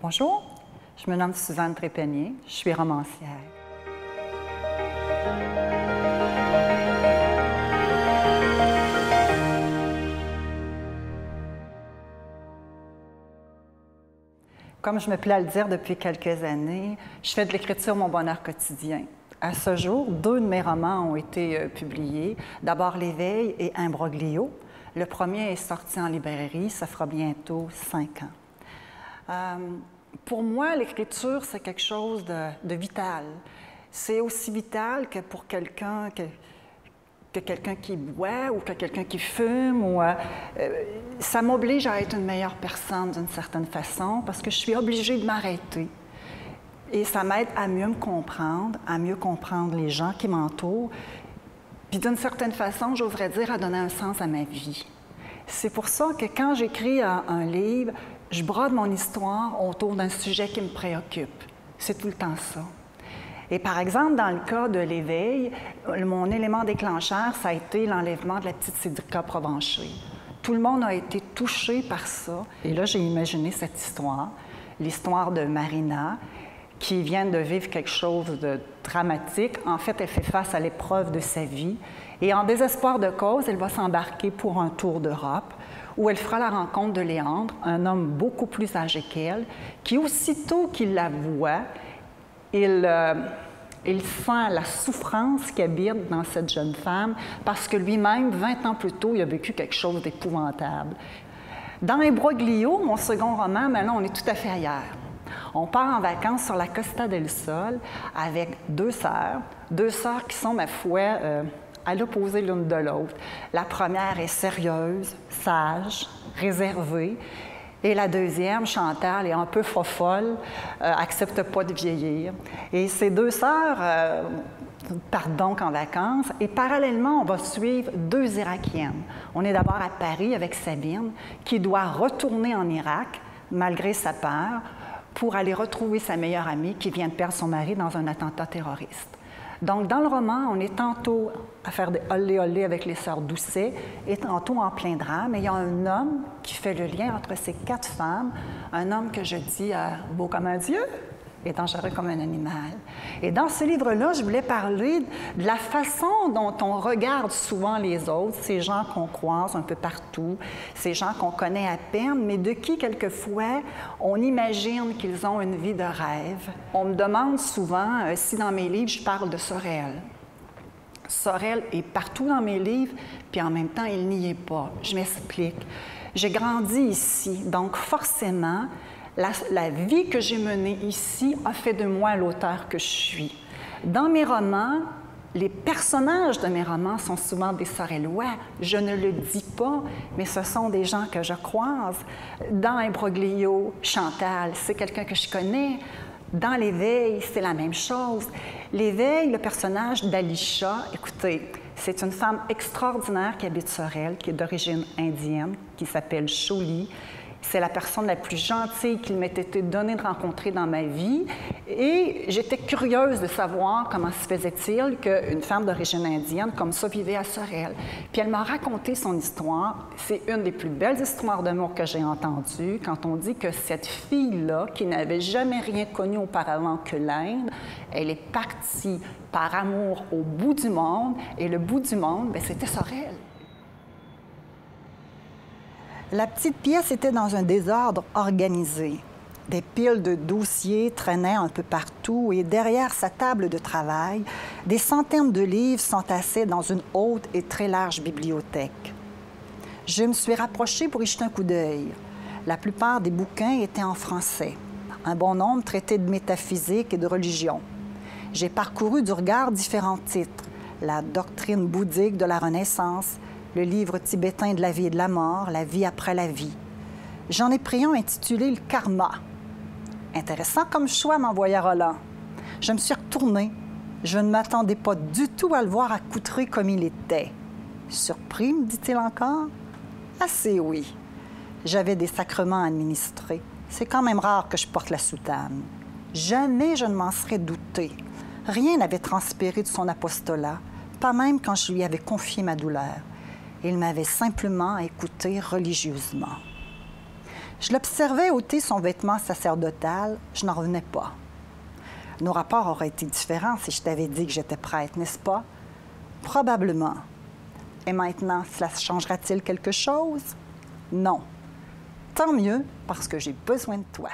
Bonjour, je me nomme Suzanne Trépanier, je suis romancière. Comme je me plais à le dire depuis quelques années, je fais de l'écriture mon bonheur quotidien. À ce jour, 2 de mes romans ont été publiés, d'abord L'Éveil et Imbroglio. Le premier est sorti en librairie, ça fera bientôt 5 ans. Pour moi, l'écriture, c'est quelque chose de vital. C'est aussi vital que pour quelqu'un qui boit ou que quelqu'un qui fume. Ça m'oblige à être une meilleure personne d'une certaine façon parce que je suis obligée de m'arrêter. Et ça m'aide à mieux me comprendre, à mieux comprendre les gens qui m'entourent. Puis d'une certaine façon, j'oserais dire, à donner un sens à ma vie. C'est pour ça que quand j'écris un livre, je brode mon histoire autour d'un sujet qui me préoccupe. C'est tout le temps ça. Et par exemple, dans le cas de L'Éveil, mon élément déclencheur, ça a été l'enlèvement de la petite Cédrica Provencher. Tout le monde a été touché par ça. Et là, j'ai imaginé cette histoire, l'histoire de Marina, qui vient de vivre quelque chose de dramatique. En fait, elle fait face à l'épreuve de sa vie. Et en désespoir de cause, elle va s'embarquer pour un tour d'Europe où elle fera la rencontre de Léandre, un homme beaucoup plus âgé qu'elle, qui, aussitôt qu'il la voit, il sent la souffrance qui habite dans cette jeune femme parce que lui-même, 20 ans plus tôt, il a vécu quelque chose d'épouvantable. Dans Imbroglio, mon second roman, mais là, on est tout à fait ailleurs. On part en vacances sur la Costa del Sol avec 2 sœurs qui sont, ma foi, à l'opposé l'une de l'autre. La première est sérieuse, sage, réservée. Et la deuxième, Chantal, est un peu fofolle, accepte pas de vieillir. Et ces 2 sœurs partent donc en vacances. Et parallèlement, on va suivre 2 Irakiennes. On est d'abord à Paris avec Sabine, qui doit retourner en Irak, malgré sa peur, pour aller retrouver sa meilleure amie qui vient de perdre son mari dans un attentat terroriste. Donc, dans le roman, on est tantôt à faire des olé-olé avec les sœurs Doucet et tantôt en plein drame. Et il y a un homme qui fait le lien entre ces 4 femmes, un homme que je dis beau comme un dieu et dangereux comme un animal. Et dans ce livre-là, je voulais parler de la façon dont on regarde souvent les autres, ces gens qu'on croise un peu partout, ces gens qu'on connaît à peine, mais de qui, quelquefois, on imagine qu'ils ont une vie de rêve. On me demande souvent si dans mes livres, je parle de Sorel. Sorel est partout dans mes livres, puis en même temps, il n'y est pas. Je m'explique. J'ai grandi ici, donc forcément, la vie que j'ai menée ici a fait de moi l'auteur que je suis. Dans mes romans, les personnages de mes romans sont souvent des Sorellois. Je ne le dis pas, mais ce sont des gens que je croise. Dans Imbroglio, Chantal, c'est quelqu'un que je connais. Dans L'Éveil, c'est la même chose. L'Éveil, le personnage d'Alisha, écoutez, c'est une femme extraordinaire qui habite Sorel, qui est d'origine indienne, qui s'appelle Choli. C'est la personne la plus gentille qu'il m'ait été donné de rencontrer dans ma vie. Et j'étais curieuse de savoir comment se faisait-il qu'une femme d'origine indienne comme ça vivait à Sorel. Puis elle m'a raconté son histoire. C'est une des plus belles histoires d'amour que j'ai entendues quand on dit que cette fille-là, qui n'avait jamais rien connu auparavant que l'Inde, elle est partie par amour au bout du monde. Et le bout du monde, bien, c'était Sorel. La petite pièce était dans un désordre organisé. Des piles de dossiers traînaient un peu partout et derrière sa table de travail, des centaines de livres s'entassaient dans une haute et très large bibliothèque. Je me suis rapprochée pour y jeter un coup d'œil. La plupart des bouquins étaient en français. Un bon nombre traitaient de métaphysique et de religion. J'ai parcouru du regard différents titres. La doctrine bouddhique de la Renaissance, le livre tibétain de la vie et de la mort, la vie après la vie. J'en ai pris un intitulé « Le karma ». Intéressant comme choix, m'envoya Roland. Je me suis retournée. Je ne m'attendais pas du tout à le voir accoutré comme il était. Surpris, me dit-il encore? Assez oui. J'avais des sacrements à administrer. C'est quand même rare que je porte la soutane. Jamais je ne m'en serais douté. Rien n'avait transpiré de son apostolat, pas même quand je lui avais confié ma douleur. Il m'avait simplement écouté religieusement. Je l'observais ôter son vêtement sacerdotal, je n'en revenais pas. Nos rapports auraient été différents si je t'avais dit que j'étais prêtre, n'est-ce pas? Probablement. Et maintenant, cela changera-t-il quelque chose? Non. Tant mieux, parce que j'ai besoin de toi.